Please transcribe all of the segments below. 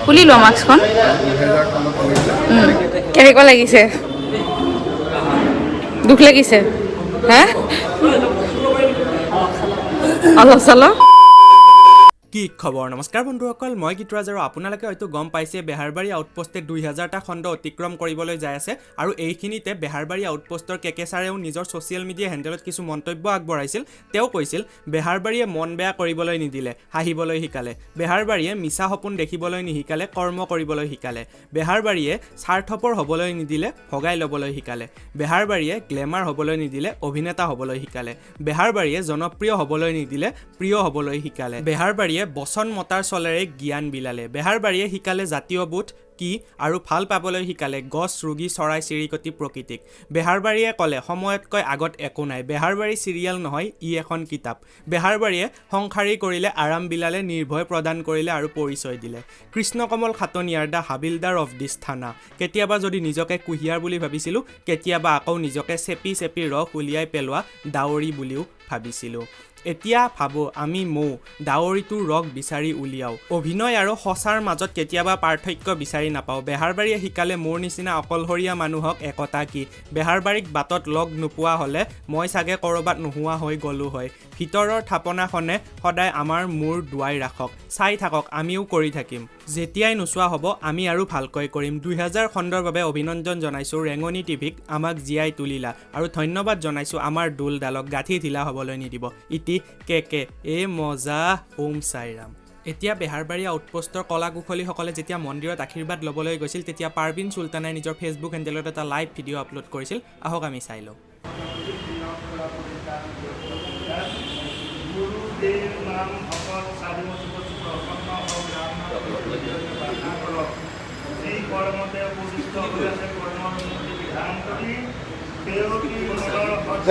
খুলি লোৱা মাস্কখন কেনেকুৱা লাগিছে দুখ লাগিছে হা অলপ চলপ কি খবৰ নমস্কাৰ বন্ধুসকল মই গীতৰাজ আৰু আপোনালোকে হয়তো গম পাইছে বেহাৰবাৰী আউটপোষ্টে 2000টা খণ্ড অতিক্ৰম কৰিবলৈ যায় আছে আৰু এইখিনিতে বেহাৰবাৰী আউটপোষ্টৰ কেকেছাৰেও নিজৰ ছ'চিয়েল মিডিয়া হেণ্ডেলত কিছু মন্তব্য আগবঢ়াইছিল তেওঁ কৈছিল বেহাৰবাৰীয়ে মন বেয়া কৰিবলৈ নিদিলে হাঁহিবলৈ শিকালে বেহাৰবাৰীয়ে মিছা সপোন দেখিবলৈ নিশিকালে কৰ্ম কৰিবলৈ শিকালে বেহাৰবাৰীয়ে স্বাৰ্থপৰ হ'বলৈ নিদিলে ভগাই ল'বলৈ শিকালে বেহাৰবাৰীয়ে গ্লেমাৰ হ'বলৈ নিদিলে অভিনেতা হ'বলৈ শিকালে বেহাৰবাৰীয়ে জনপ্ৰিয় হ'বলৈ নিদিলে প্ৰিয় হ'বলৈ শিকালে বেহাৰবাৰীয়ে বচন মতাৰ চলেৰে জ্ঞান বিলালে বেহাৰবাৰীয়ে শিকালে জাতীয় বোধ কি আৰু ভাল পাবলৈ শিকালে গছ ৰোগী চৰাই চিৰিকটি প্ৰকৃতিক বেহাৰবাৰীয়ে ক'লে সময়তকৈ আগত একো নাই বেহাৰবাৰী চিৰিয়েল নহয় ই এখন কিতাপ বেহাৰবাৰীয়ে সংসাৰী কৰিলে আৰাম বিলালে নিৰ্ভয় প্ৰদান কৰিলে আৰু পৰিচয় দিলে কৃষ্ণকমল খাটনিয়াৰ দা হাবিলদাৰ অফ দিছ থানা কেতিয়াবা যদি নিজকে কুহিয়াৰ বুলি ভাবিছিলোঁ কেতিয়াবা আকৌ নিজকে চেপি চেপি ৰস উলিয়াই পেলোৱা ডাৱৰী বুলিও ভাবিছিলোঁ এতিয়া ভাবো আমি মৌ ডাৱৰীটোৰ ৰস বিচাৰি উলিয়াও অভিনয় আৰু সঁচাৰ মাজত কেতিয়াবা পাৰ্থক্য বিচাৰি নাপাওঁ বেহাৰবাৰীয়ে শিকালে মোৰ নিচিনা অকলশৰীয়া মানুহক একতা কি বেহাৰবাৰীক বাটত লগ নোপোৱা হ'লে মই চাগে ক'ৰবাত নোহোৱা হৈ গ'লো হয় ভিতৰৰ থাপনাখনে সদায় আমাৰ মূৰ দুৱাই ৰাখক চাই থাকক আমিও কৰি থাকিম যেতিয়াই নোচোৱা হ'ব আমি আৰু ভালকৈ কৰিম 2000 খণ্ডৰ বাবে অভিনন্দন জনাইছোঁ ৰেঙনি টিভিক আমাক জীয়াই তুলিলা আৰু ধন্যবাদ জনাইছোঁ আমাৰ দোলডালক গাঁঠি ঢিলা হ'বলৈ নিদিব ইতি কে এ মজা ওম সাইৰাম এতিয়া বেহাৰবাৰী আউটপোষ্টৰ কলা কুশলীসকলে যেতিয়া মন্দিৰত আশীৰ্বাদ ল'বলৈ গৈছিল তেতিয়া পাৰবিন চুলতানাই নিজৰ ফেচবুক হেণ্ডেলত এটা লাইভ ভিডিঅ' আপলোড কৰিছিল আহক আমি চাই লওঁ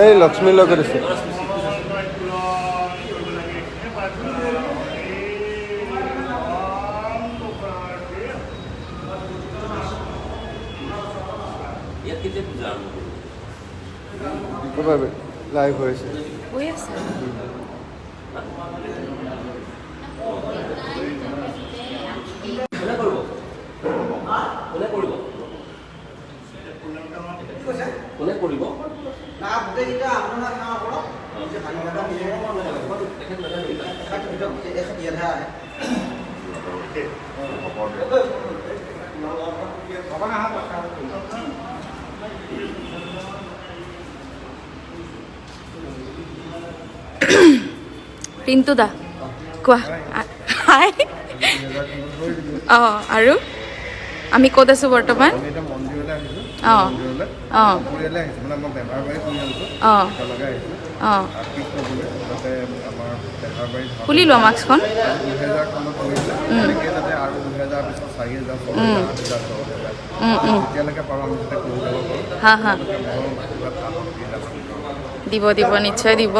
এই লক্ষ্মী লগ কৰিছে লাইভ হৈছে হৈ আছে কোনে কৰিব না গোটেইটা আপোনাৰ কাম কৰক যে ভাঙি কাটা নিয়ে দেখেন এখন ইয়াত আহে ৰিন্তু দা কোৱা হাই আৰু আমি ক'ত আছোঁ বৰ্তমান খুলি লোৱা মাস্কখন হা হা দিব দিব নিশ্চয় দিব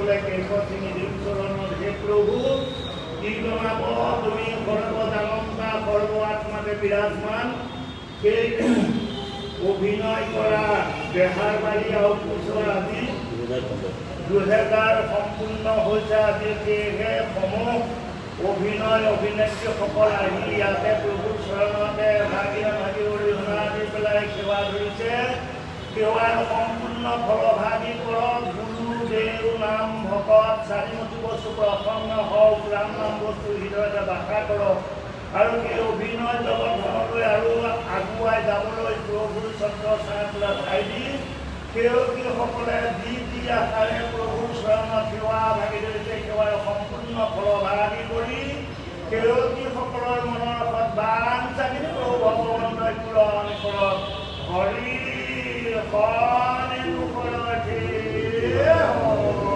বলে কেশ সিং চৰণত হে প্ৰভু কি জনাব তুমি সৰ্বজানন্তা সৰ্ব আত্মাতে বিৰাজমান সেই অভিনয় কৰা বেহাৰবাৰী আউটপোষ্টৰ আজি 2000 সম্পূৰ্ণ হৈছে আজি সেয়েহে সমূহ অভিনেত্ৰীসকল আহি ইয়াতে প্ৰভুৰ চৰণতে ভাগি অৰিহণা দি পেলাই সেৱা ধৰিছে সেৱাৰ সম্পূৰ্ণ ফলভাগী কৰক গুৰু দেউ নাম ভকত চাৰিমুঠি বস্তু প্ৰসন্ন হওক ৰাম নাম বস্তু হৃদয়তে বাসা কৰক আৰু সেই অভিনয় জগতখনলৈ আৰু আগুৱাই যাবলৈ প্ৰভুৰ চন্দ্ৰ ছায়া ঠাই দি সেৱকীসকলে যি আশাৰে প্ৰভুৰ চৰণত সেৱা ভাগি ধৰিছে সেৱাৰ সম্পূৰ্ণ ফলভাগী কৰি সেৱকীসকলৰ মনৰ সৎবাঞ্ছাখিনি প্ৰভু ভগৱন্তই পূৰণ কৰক হৰি হৰি মুখৰতে হৰি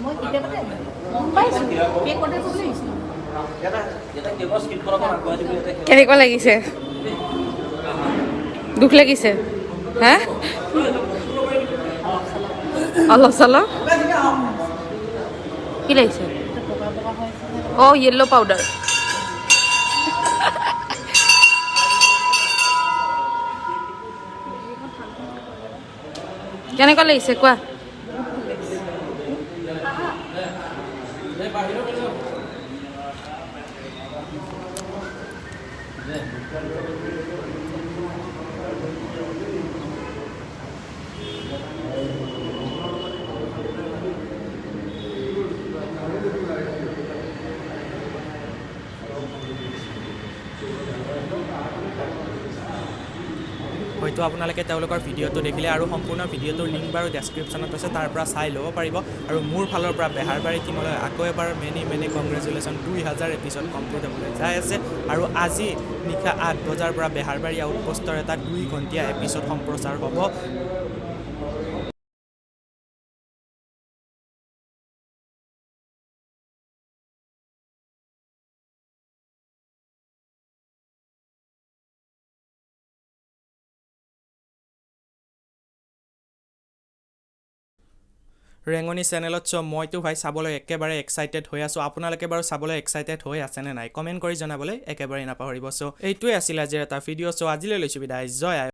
মই কেতিয়াবাতে গম পাইছোঁ পে' কৰোঁতে ক'বলৈ আহিছিলোঁ কেনেকুৱা লাগিছে দুখ লাগিছে হা অলপ চলপ কি লাগিছে অঁ য়েল্ল' পাউডাৰ কেনেকুৱা লাগিছে কোৱা হয়তো আপোনালোকে তেওঁলোকৰ ভিডিঅ'টো দেখিলে আৰু সম্পূৰ্ণ ভিডিঅ'টোৰ লিংক বাৰু ডেছক্ৰিপশ্যনত আছে তাৰ পৰা চাই ল'ব পাৰিব আৰু মোৰ ফালৰ পৰা বেহাৰবাৰী টীমলৈ আকৌ এবাৰ মেনি কংগ্ৰেচুলেশ্যন 2000 এপিছড কমপ্লিট হ'বলৈ যাই আছে আৰু আজি নিশা 8 বজাৰ পৰা বেহাৰবাৰী আউটপোষ্টৰ এটা 2 ঘণ্টীয়া এপিছড সম্প্ৰচাৰ হ'ব ৰেঙনি চেনেলত মইতো ভাই চাবলৈ একেবাৰে এক্সাইটেড হৈ আছোঁ আপোনালোকে বাৰু চাবলৈ এক্সাইটেড হৈ আছেনে নাই কমেণ্ট কৰি জনাবলৈ একেবাৰে নাপাহৰিব এইটোৱে আছিল আজিৰ এটা ভিডিঅ' আজিলৈ লৈছোঁ বিদায় জয় আই